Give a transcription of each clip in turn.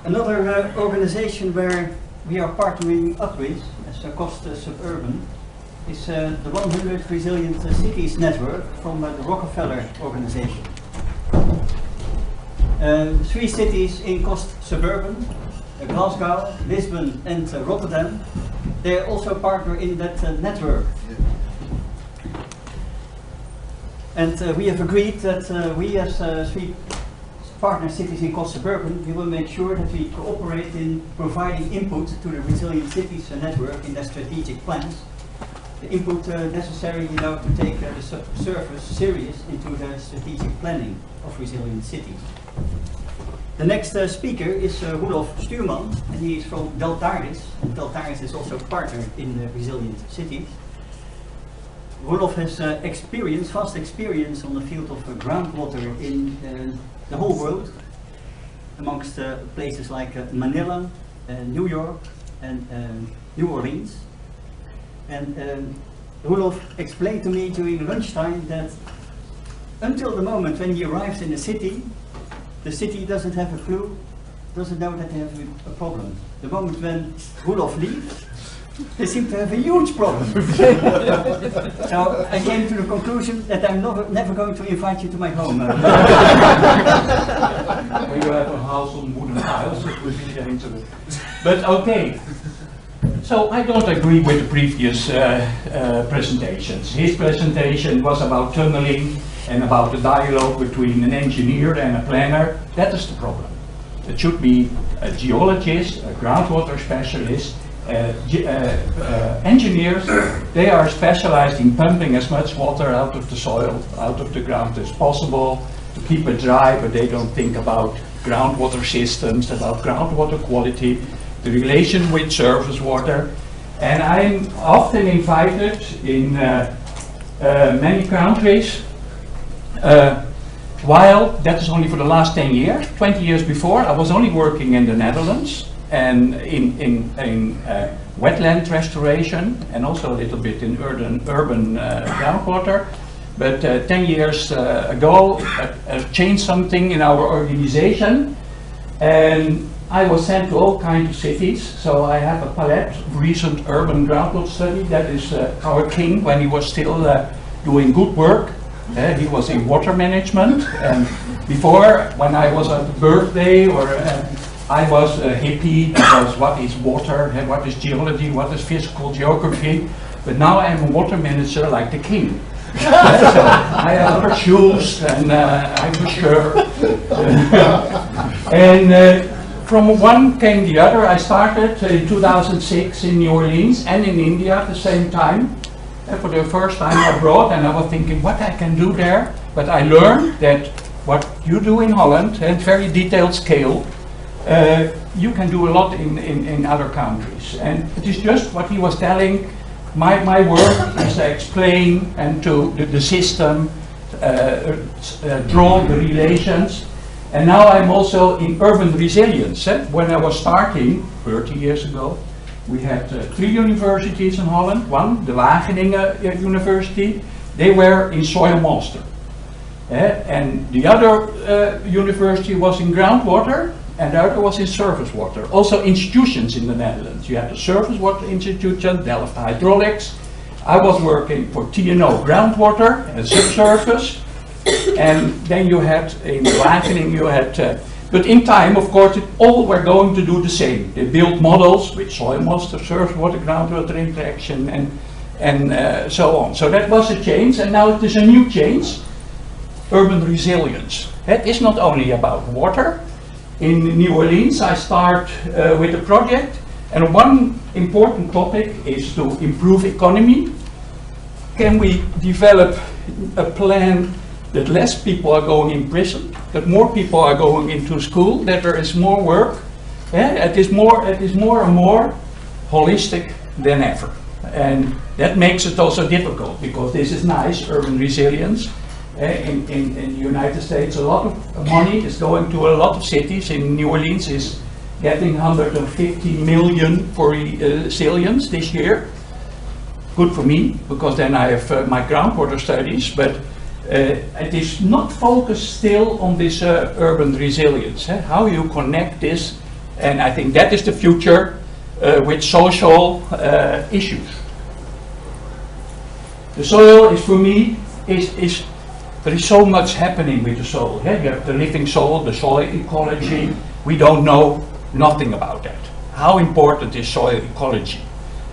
Another organization where we are partnering up with, as a Cost Suburban, is the 100 Resilient Cities Network from the Rockefeller organization. 3 cities in Cost Suburban, Glasgow, Lisbon and Rotterdam, they also partner in that network. And we have agreed that we as 3 partner cities in Cost Suburban, we will make sure that we cooperate in providing input to the Resilient Cities Network in their strategic plans. The input necessary, to take the service serious into the strategic planning of resilient cities. The next speaker is Roelof Stuurman, and he is from Deltaris, and Deltaris is also a partner in resilient cities. Roelof has vast experience on the field of groundwater in the whole world, amongst places like Manila, New York, and New Orleans. And Roelof explained to me during lunchtime that until the moment when he arrives in the city doesn't have a clue, doesn't know that they have a problem. The moment when Roelof leaves, they seem to have a huge problem. So I came to the conclusion that I'm never going to invite you to my home. When you have a house on wooden tiles, it will be getting to it. But okay. So I don't agree with the previous presentations. His presentation was about tunneling and about the dialogue between an engineer and a planner. That is the problem. It should be a geologist, a groundwater specialist, engineers. They are specialized in pumping as much water out of the soil, out of the ground as possible to keep it dry, but they don't think about groundwater systems, about groundwater quality, the relation with surface water. And I'm often invited in many countries, while that is only for the last 10 years. 20 years before, I was only working in the Netherlands and in wetland restoration, and also a little bit in urban groundwater. But 10 years ago, I changed something in our organization, and I was sent to all kinds of cities. So I have a palette of recent urban groundwater study. That is our king when he was still doing good work. He was in water management, and before, when I was at a birthday, or I was a hippie, because what is water, what is geology, what is physical geography. But now I'm a water manager like the king. So I have other shoes, and I'm sure. And from one came the other. I started in 2006 in New Orleans and in India at the same time. For the first time abroad, and I was thinking what I can do there. But I learned that what you do in Holland, at very detailed scale, you can do a lot in other countries. And it is just what he was telling. My work is to explain and to the system, draw the relations. And now I'm also in urban resilience. When I was starting 30 years ago, we had 3 universities in Holland. One, the Wageningen University, they were in soil master. And the other university was in groundwater, and the other was in surface water. Also institutions in the Netherlands. You had the Surface Water Institution, Delft Hydraulics. I was working for TNO groundwater and subsurface. And then you had, in Wageningen, you had, but in time, of course, all were going to do the same. They built models with soil master, surface water, groundwater interaction, and so on. So that was a change, and now it is a new change, urban resilience. It is not only about water. In New Orleans, I start with a project, and one important topic is to improve economy. Can we develop a plan that less people are going in prison, that more people are going into school, that there is more work? It is more and more holistic than ever. And that makes it also difficult, because this is nice, urban resilience. In the United States, a lot of money is going to a lot of cities. In New Orleans is getting 150 million for resilience this year. Good for me, because then I have my groundwater studies, but it is not focused still on this urban resilience, how you connect this And I think that is the future with social issues. The soil is, for me, there is so much happening with the soil. Yeah? You have the living soil, the soil ecology. We don't know nothing about that. How important is soil ecology?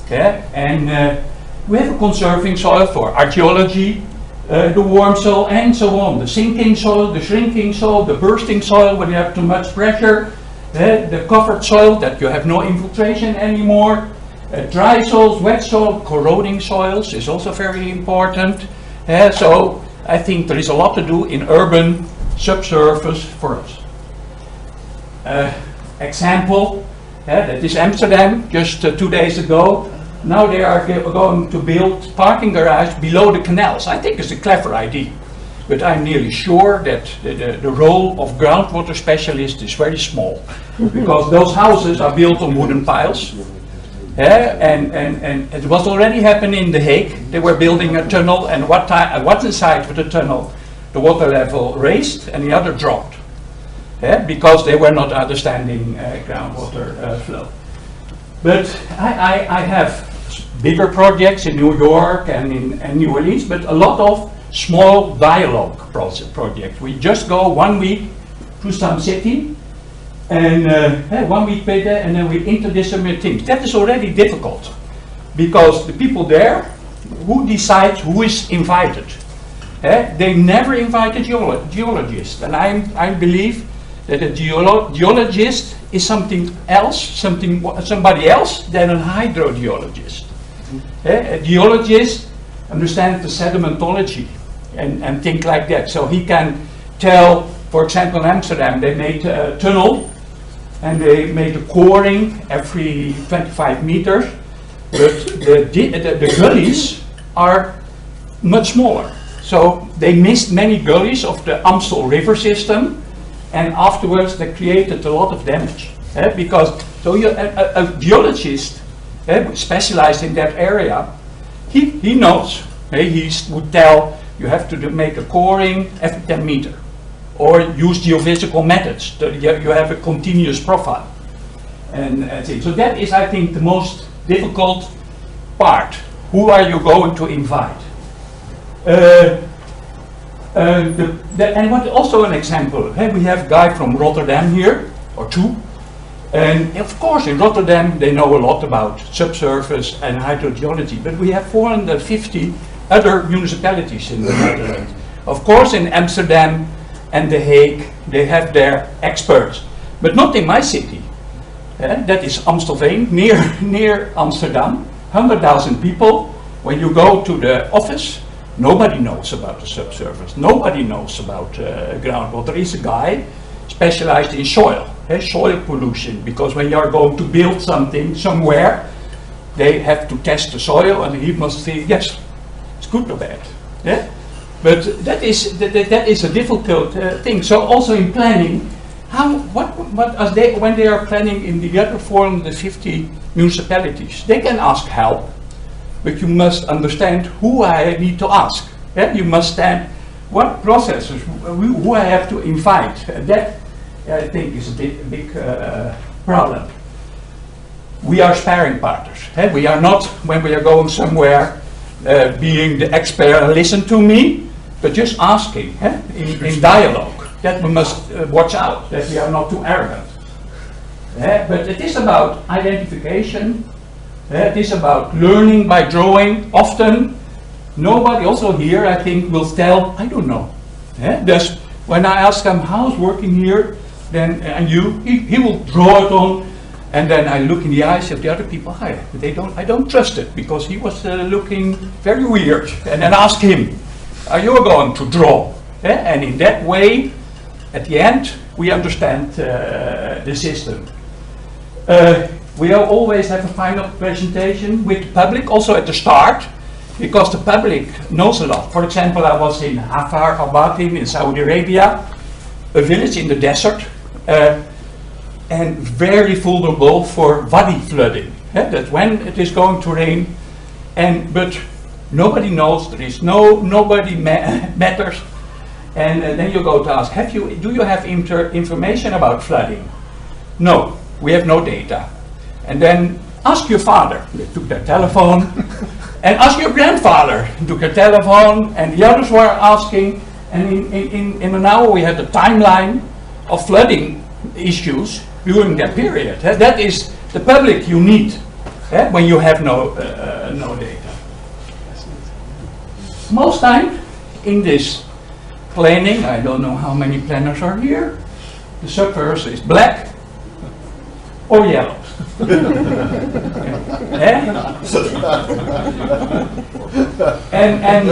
Yeah? And we have a conserving soil for archaeology, the warm soil, and so on. The sinking soil, the shrinking soil, the bursting soil when you have too much pressure, the covered soil that you have no infiltration anymore, dry soils, wet soil, corroding soils is also very important. So I think there is a lot to do in urban subsurface for us. Example, that is Amsterdam, just 2 days ago. Now they are going to build parking garage below the canals. I think it's a clever idea, but I'm nearly sure that the role of groundwater specialist is very small, because those houses are built on wooden piles. And it was already happening in The Hague. They were building a tunnel, and one side of the tunnel, the water level raised, and the other dropped, because they were not understanding groundwater flow. But I have bigger projects in New York and in New Orleans, but a lot of small dialogue projects. We just go 1 week to some city, and 1 week later, and then we interdisciplinary things. That is already difficult, because the people there, who decides who is invited? They never invite a geologist, and I believe that a geologist is something else, somebody else than a hydrogeologist. A geologist understands the sedimentology and things like that, so he can tell. For example, in Amsterdam, they made a tunnel, and they made a coring every 25 meters, but the gullies are much smaller. So they missed many gullies of the Amstel River system, and afterwards they created a lot of damage. Because a geologist specialized in that area, he knows. He would tell you have to make a coring every 10 meters. Or use geophysical methods. You have a continuous profile. And so that is, I think, the most difficult part. Who are you going to invite? And what also an example, we have a guy from Rotterdam here, or two. And of course in Rotterdam they know a lot about subsurface and hydrogeology, but we have 450 other municipalities in the Netherlands. Of course in Amsterdam and The Hague, they have their experts, but not in my city. That is Amstelveen, near Amsterdam, 100,000 people. When you go to the office, nobody knows about the subsurface, nobody knows about groundwater. There is a guy specialized in soil, soil pollution, because when you are going to build something somewhere, they have to test the soil, and he must say, yes, it's good or bad. But that is a difficult thing. So also in planning, when they are planning in the other 450 municipalities, they can ask help, but you must understand who I need to ask. You must understand what processes, who I have to invite. That I think is a big problem. We are sparring partners. We are not, when we are going somewhere, being the expert and listen to me, but just asking in dialogue. That we must watch out, that we are not too arrogant. But it is about identification. It is about learning by drawing. Often, nobody also here, I think, will tell, I don't know. Thus, when I ask him how's working here, then he will draw it on, and then I look in the eyes of the other people. I don't trust it, because he was looking very weird. And then ask him, are you going to draw? And in that way, at the end, we understand the system. We always have a final presentation with the public, also at the start, because the public knows a lot. For example, I was in Hafar al-Batin in Saudi Arabia, a village in the desert, and very vulnerable for wadi flooding. That when it is going to rain, but nobody knows, there is nobody matters. And then you go to ask, do you have information about flooding? No. we have no data. And then ask your father. They took their telephone. And ask your grandfather. Took their telephone. And the others were asking. And in an hour we had a timeline of flooding issues during that period. That is the public you need when you have no data. Most time in this planning, I don't know how many planners are here, the subverse is black or yellow. and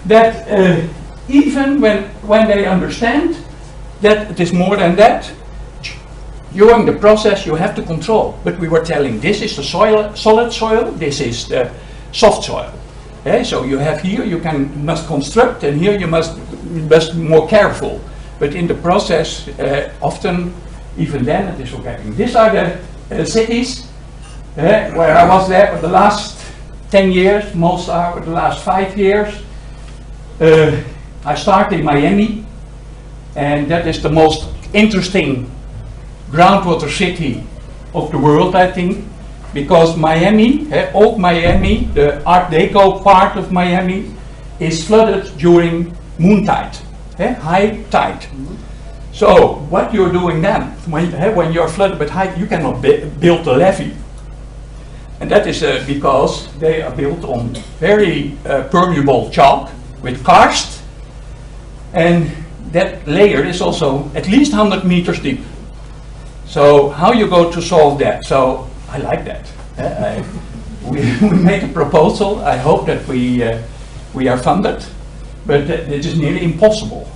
that even when they understand that it is more than that, during the process you have to control. But we were telling, this is the soil, solid soil, this is the soft soil. So you have here, you must construct, and here you must be more careful. But in the process, often, even then, it is okay. These are the cities where I was there for the last 10 years, most are for the last 5 years. I started in Miami, and that is the most interesting groundwater city of the world, I think, because Miami, old Miami, the Art Deco part of Miami, is flooded during moon tide, high tide. So what you're doing then, when you're flooded with high, you cannot build a levee. And that is because they are built on very permeable chalk with karst, and that layer is also at least 100 meters deep. So how you go to solve that? So I like that. We made a proposal. I hope that we are funded, but it is nearly impossible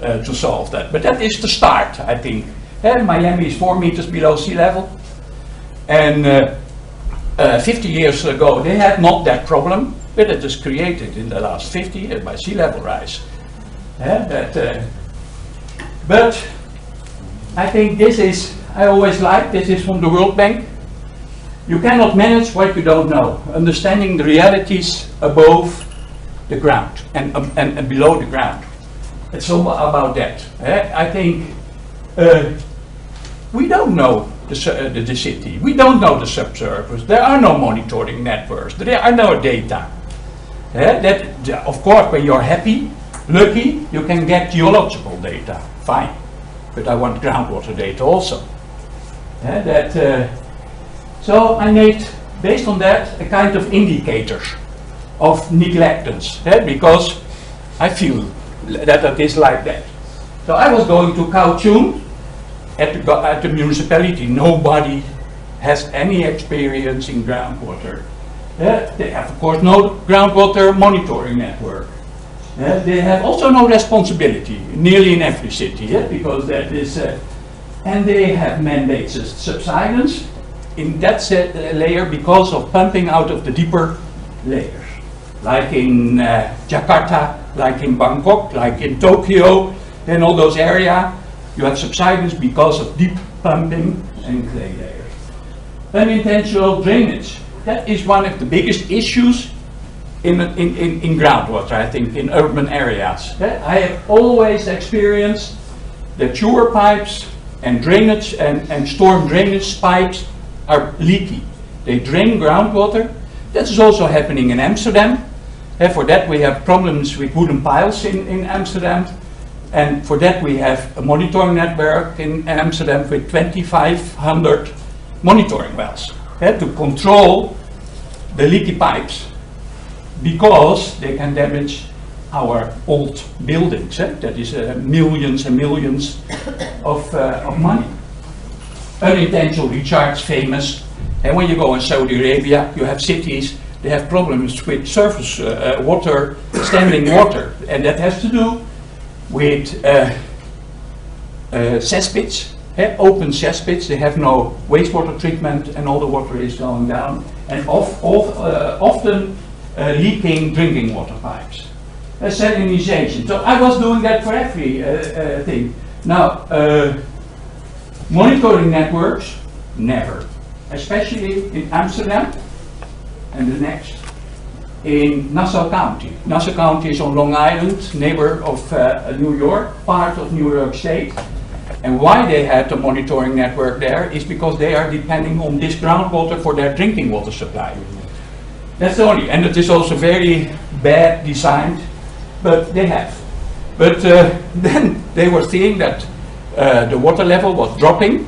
to solve that. But that is the start, I think. Miami is 4 meters below sea level, and 50 years ago they had not that problem, but it is created in the last 50 years by sea level rise. But I think this is, I always like, this is from the World Bank. You cannot manage what you don't know. Understanding the realities above the ground and below the ground. It's all about that. I think we don't know the city. We don't know the subsurface. There are no monitoring networks. There are no data. Of course, when you're happy, lucky, you can get geological data. Fine. But I want groundwater data also. So I made, based on that, a kind of indicators of neglectance, because I feel that it is like that. So I was going to Kaohsiung at the municipality. Nobody has any experience in groundwater. They have, of course, no groundwater monitoring network. They have also no responsibility, nearly in every city, because that is, and they have mandated subsidence in that layer because of pumping out of the deeper layers, like in Jakarta, like in Bangkok, like in Tokyo, and all those areas. You have subsidence because of deep pumping and clay layers. Unintentional drainage. That is one of the biggest issues in groundwater, I think, in urban areas. I have always experienced that sewer pipes and drainage and storm drainage pipes are leaky. They drain groundwater. That is also happening in Amsterdam. For that we have problems with wooden piles in Amsterdam. And for that we have a monitoring network in Amsterdam with 2,500 monitoring wells to control the leaky pipes, because they can damage our old buildings. That is millions and millions of money. Unintentional recharge, famous. And when you go in Saudi Arabia, you have cities, they have problems with surface water, standing water. And that has to do with cesspits, open cesspits. They have no wastewater treatment, and all the water is going down. And often leaking drinking water pipes. Salinization. So I was doing that for every thing. Now, monitoring networks, never. Especially in Amsterdam, and the next, in Nassau County. Nassau County is on Long Island, neighbor of New York, part of New York State. And why they had the monitoring network there is because they are depending on this groundwater for their drinking water supply. That's the only, and it is also very bad designed, but they have. But then they were seeing that the water level was dropping,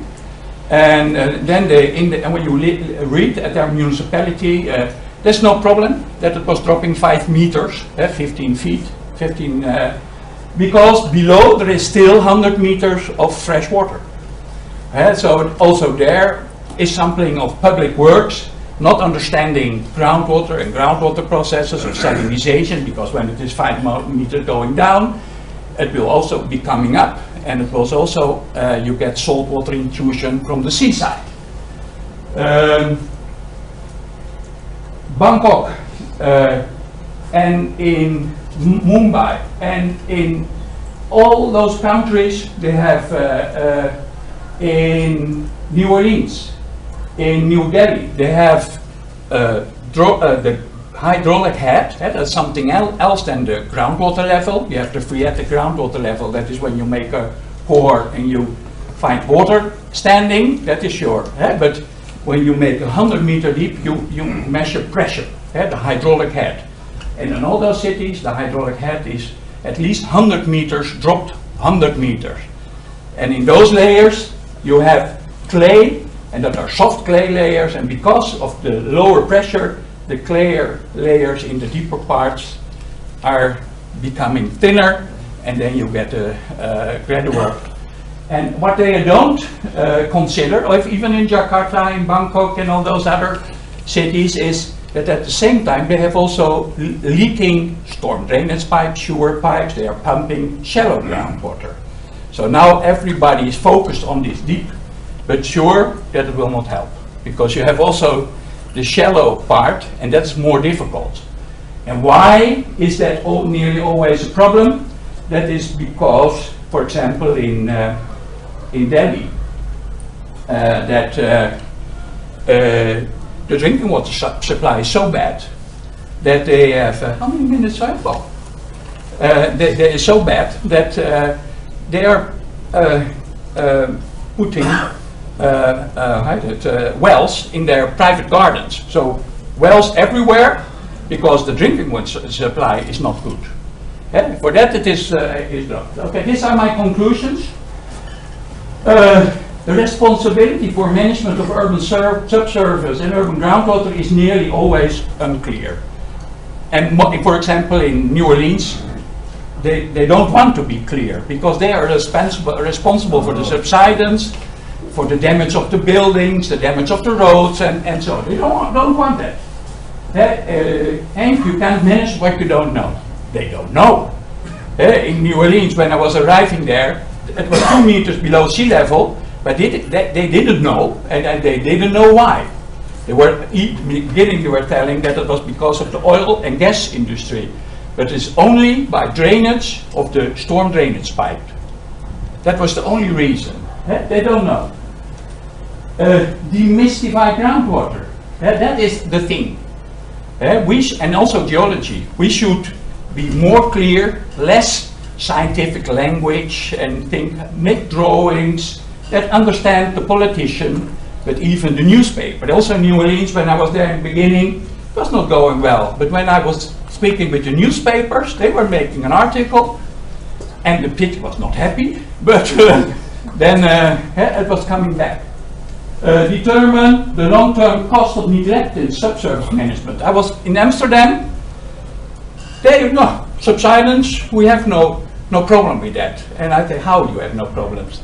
and then they, and when you read at their municipality, there's no problem that it was dropping 5 meters, 15 feet, because below there is still 100 meters of fresh water. So also there is something of public works, not understanding groundwater and groundwater processes of salinization, because when it is 5 meters going down, it will also be coming up, and it will also, you get saltwater intrusion from the seaside. Bangkok and in Mumbai and in all those countries, they have in New Orleans, in New Delhi, they have the hydraulic head. That's something else than the groundwater level. You have the phreatic groundwater level. That is when you make a pour and you find water standing. That is sure. But when you make 100 meter deep, you measure pressure. The hydraulic head. And in all those cities, the hydraulic head is at least 100 meters dropped, 100 meters. And in those layers, you have clay, and that are soft clay layers, and because of the lower pressure, the clay layers in the deeper parts are becoming thinner, and then you get a gradual. And what they don't consider, or even in Jakarta, in Bangkok, and all those other cities, is that at the same time they have also leaking storm drainage pipes, sewer pipes. They are pumping shallow groundwater. So now everybody is focused on this deep, but sure that it will not help, because you have also the shallow part, and that's more difficult. And why is that nearly always a problem? That is because, for example, in Delhi, the drinking water supply is so bad that they have, how many minutes I have? Well, they is so bad that they are putting wells in their private gardens. So wells everywhere, because the drinking water supply is not good. For that it is dropped. Okay, these are my conclusions. The responsibility for management of urban subsurface and urban groundwater is nearly always unclear. And for example, in New Orleans, they don't want to be clear, because they are responsible for the subsidence, for the damage of the buildings, the damage of the roads, and so they don't want that. And you can't manage what you don't know. They don't know. In New Orleans, when I was arriving there, it was 2 meters below sea level, but they didn't know, and they didn't know why. They were beginning. They were telling that it was because of the oil and gas industry, but it's only by drainage of the storm drainage pipe. That was the only reason. They don't know. Demystify groundwater. That is the thing. And also geology. We should be more clear, less scientific language, and make drawings that understand the politician, but even the newspaper. Also in New Orleans, when I was there in the beginning, it was not going well. But when I was speaking with the newspapers, they were making an article, and the pitch was not happy, but then it was coming back. Determine the long-term cost of neglected subsurface management. I was in Amsterdam. Subsidence, we have no problem with that. And I say, how do you have no problems?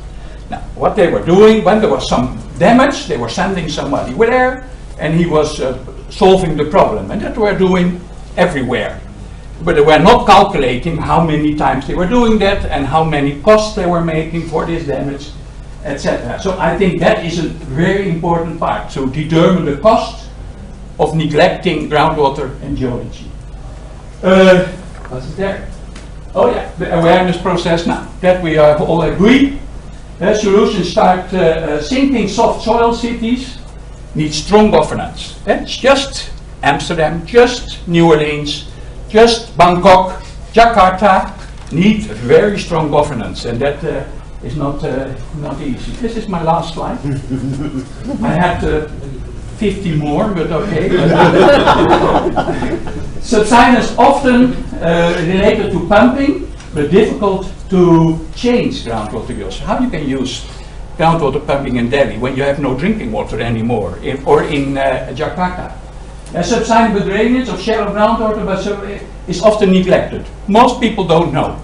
Now, what they were doing, when there was some damage, they were sending somebody there, and he was solving the problem. And that they were doing everywhere. But they were not calculating how many times they were doing that, and how many costs they were making for this damage, etc. So I think that is a very important part, to determine the cost of neglecting groundwater and geology. What's it there? Oh yeah, the awareness process. Now that we all agree, solutions start sinking soft soil cities need strong governance. It's just Amsterdam, just New Orleans, just Bangkok, Jakarta need very strong governance, and that is not easy. This is my last slide. I had 50 more, but okay. Subsidence often related to pumping, but difficult to change groundwater use. How you can use groundwater pumping in Delhi when you have no drinking water anymore, or in Jakarta? Sustainable drainage of shallow groundwater is often neglected. Most people don't know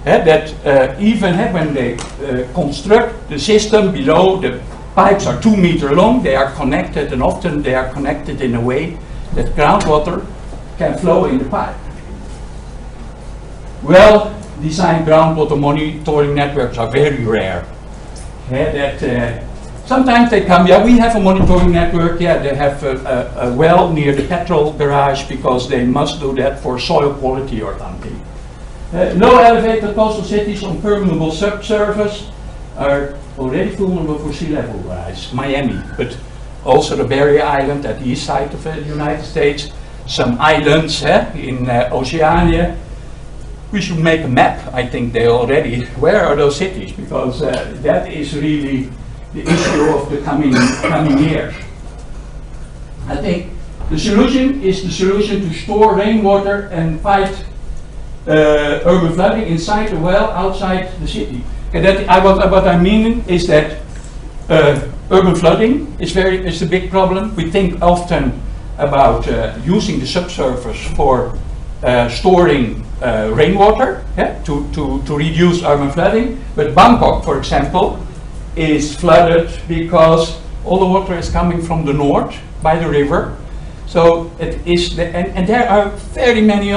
that even when they construct the system below, the pipes are 2 meters long, they are connected, and often they are connected in a way that groundwater can flow in the pipe. Well-designed groundwater monitoring networks are very rare. Sometimes they come, we have a monitoring network, they have a well near the petrol garage because they must do that for soil quality or something. Low elevated coastal cities on permeable subsurface are already vulnerable for sea level rise. Miami, but also the Barrier Island at the east side of the United States, some islands in Oceania. We should make a map, I think they already. Where are those cities? Because that is really the issue of the coming years. I think the solution is the solution to store rainwater and fight urban flooding inside the well, outside the city. And what I mean is that urban flooding is a big problem. We think often about using the subsurface for storing rainwater to reduce urban flooding. But Bangkok, for example, is flooded because all the water is coming from the north by the river. So it is, and there are very many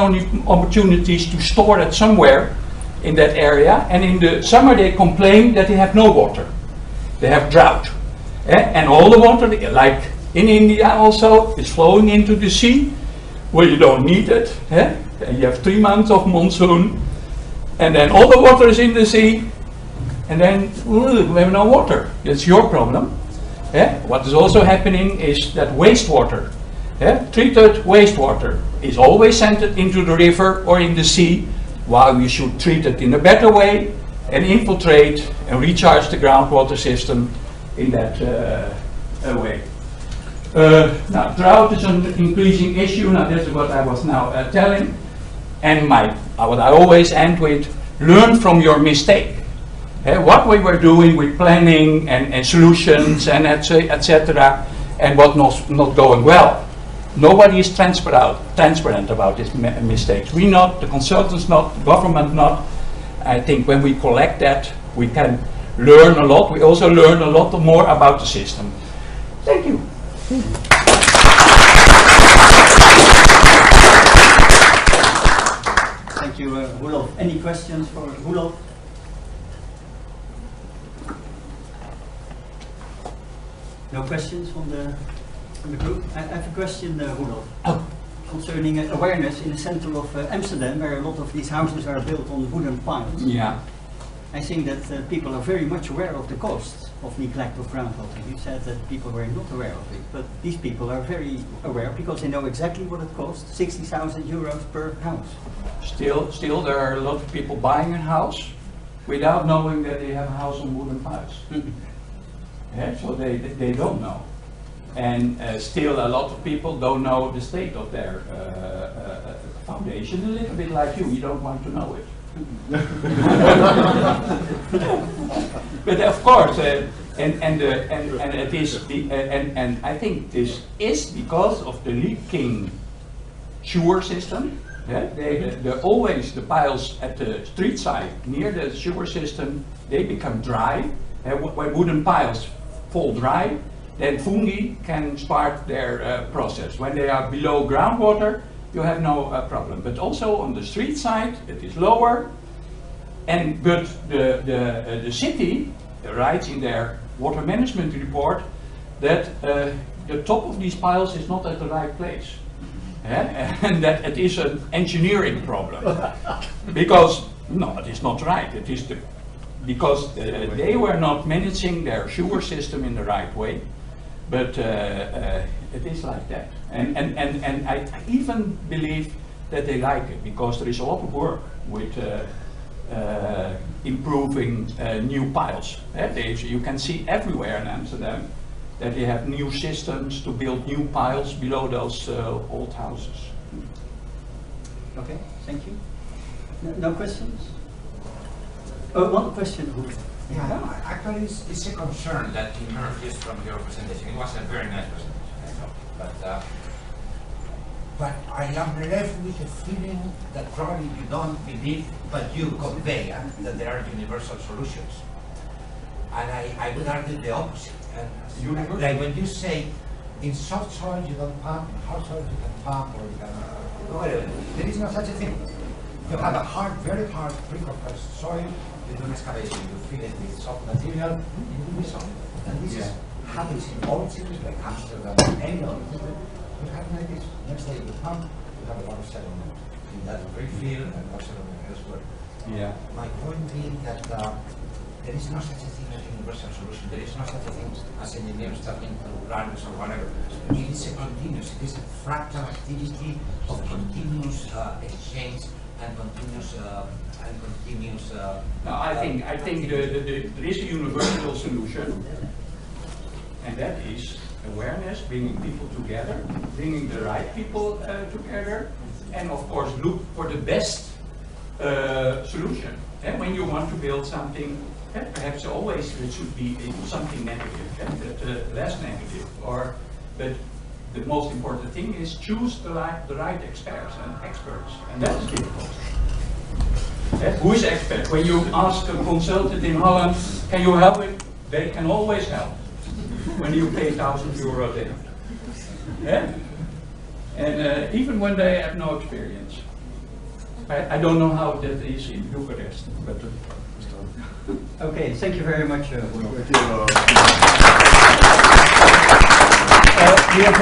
opportunities to store it somewhere in that area. And in the summer they complain that they have no water. They have drought. And all the water, like in India also, is flowing into the sea where you don't need it. And you have 3 months of monsoon, and then all the water is in the sea, and then we have no water. It's your problem. What is also happening is that wastewater, treated wastewater, is always sent into the river or in the sea, while we should treat it in a better way and infiltrate and recharge the groundwater system in that way. Now, drought is an increasing issue. Now, that's what I was now telling. And what I always end with, learn from your mistake. What we were doing with planning and solutions and etc. and what not going well. Nobody is transparent about these mistakes. We not, the consultants not, the government not. I think when we collect that, we can learn a lot. We also learn a lot more about the system. Thank you. Thank you, Roelof. Any questions for Roelof? No questions from the group? I have a question, Roelof. Oh. Concerning awareness in the center of Amsterdam, where a lot of these houses are built on wooden piles. Yeah. I think that people are very much aware of the costs of neglect of groundwater. You said that people were not aware of it, but these people are very aware because they know exactly what it costs, 60,000 euros per house. Still, there are a lot of people buying a house without knowing that they have a house on wooden piles. So they don't know. And still a lot of people don't know the state of their foundation. A little bit like you don't want to know it. But of course, and it is and I think this is because of the leaking sewer system. They're always the piles at the street side near the sewer system. They become dry. When wooden piles fall dry, then fungi can start their process. When they are below groundwater, you have no problem. But also on the street side, it is lower. But the city writes in their water management report that the top of these piles is not at the right place. And that it is an engineering problem. Because, no, it is not right. It is because they were not managing their sewer system in the right way. But it is like that. And I even believe that they like it, because there is a lot of work with improving new piles. You can see everywhere in Amsterdam that they have new systems to build new piles below those old houses. Okay, thank you. No questions? Oh, one question. Yeah, actually it's a concern that emerges from your presentation. It was a very nice presentation, I thought. But I am left with a feeling that probably you don't believe, but you convey that there are universal solutions. And I would argue the opposite. And like when you say, in soft soil you don't pump, in hard soil you can pump, or you can, whatever. There is no such a thing. You have a hard, very hard, pre-compressed soil, you do an excavation, you fill it with soft material, it will be soft. And this happens in all cities like Amsterdam, any other city. You have like this, next day you pump, you have a lot of settlement in that brick field and more settlement elsewhere. Yeah. My point being that there is no such a thing as universal solution. There is no such a thing as engineers starting to planners or whatever. It is a continuous, it is a fractal activity of continuous exchange and continuous No, I think there is a universal solution, and that is awareness, bringing people together, bringing the right people together, and of course look for the best solution. And when you want to build something, perhaps always it should be something negative, less negative, but the most important thing is choose the right experts, and that is difficult. Who is expert? When you ask a consultant in Holland, can you help it? They can always help. When you pay €1,000 a day. Yeah? And even when they have no experience. I don't know how that is in Bucharest, but Okay, thank you very much. We have